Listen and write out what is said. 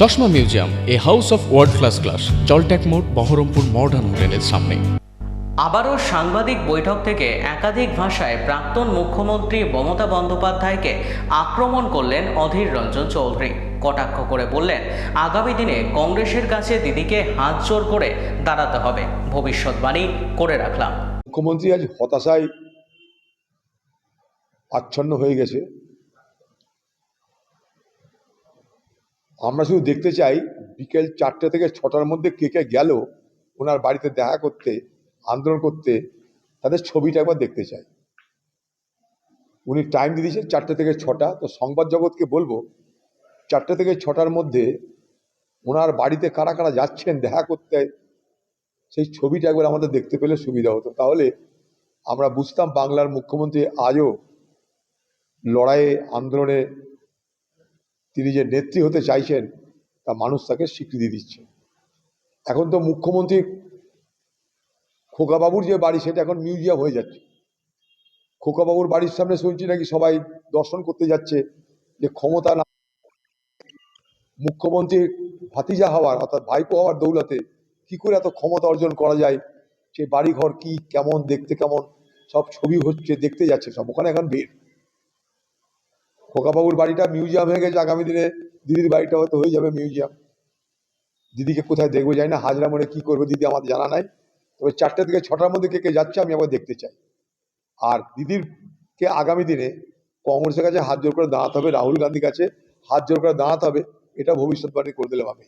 চশমা museum, a house of world class, জলট্যাক মোড়, বহরমপুর মডার্ন হোটেলের সামনে। আবারও সাংবাদিক বৈঠক থেকে একাধিক ভাষায় প্রাক্তন মুখ্যমন্ত্রী মমতা বন্দ্যোপাধ্যায়কে আক্রমণ করলেন অধীর রঞ্জন চৌধুরী। কটাক্ষ করে বললেন, আগামী দিনে কংগ্রেসের কাছে দিদিকে হাত জোড় করে দাঁড়াতে হবে। ভবিষ্যৎবাণী করে রাখলাম। মুখ্যমন্ত্রী আজ হতাশায় আচ্ছন্ন হয়ে গেছে। আমরা শুধু দেখতে চাই বিকেল 4টে থেকে 6টার মধ্যে কে কে গেল ওনার বাড়িতে দেখা করতে, আন্দোলন করতে, তাদের ছবিটা একবার দেখতে চাই। উনি টাইম দিয়ে দিয়েছেন 4টে থেকে 6টা। তো সংবাদ জগৎকে বলবো 4টে থেকে 6টার মধ্যে ওনার বাড়িতে কারা কারা যাচ্ছেন দেখা করতে, সেই ছবিটা একবার আমাদের দেখতে পেলে সুবিধা হতো। তাহলে আমরা বুঝতাম বাংলার মুখ্যমন্ত্রী আজও লড়াইয়ে, আন্দোলনে তিনি যে নেত্রী হতে চাইছেন তা মানুষ তাকে স্বীকৃতি দিচ্ছে। এখন তো মুখ্যমন্ত্রী খোকাবাবুর যে বাড়ি সেটা এখন মিউজিয়াম হয়ে যাচ্ছে। খোকাবাবুর বাড়ির সামনে শুনছি নাকি সবাই দর্শন করতে যাচ্ছে, যে ক্ষমতা না, মুখ্যমন্ত্রীর ভাতিজা হওয়ার অর্থাৎ ভাইপো হওয়ার দৌলতে কি করে এত ক্ষমতা অর্জন করা যায়, সেই বাড়িঘর কি, কেমন দেখতে, কেমন সব ছবি হচ্ছে, দেখতে যাচ্ছে সব। ওখানে এখন ভিড়। খোকাবাবুর বাড়িটা মিউজিয়াম হয়ে গেছে, আগামী দিনে দিদির বাড়িটা হয়তো হয়ে যাবে মিউজিয়াম। দিদিকে কোথায় দেখবো জানি না, হাজরা মোড়ে কি করবে দিদি আমাদের জানা নাই। তবে 4টে থেকে 6টার মধ্যে কে কে যাচ্ছে আমি আবার দেখতে চাই। আর দিদিরকে আগামী দিনে কংগ্রেসের কাছে হাত জোর করে দাঁড়াতে হবে, রাহুল গান্ধীর কাছে হাত জোর করে দাঁড়াতে হবে, এটা ভবিষ্যৎবাণী করে দিলাম আমি।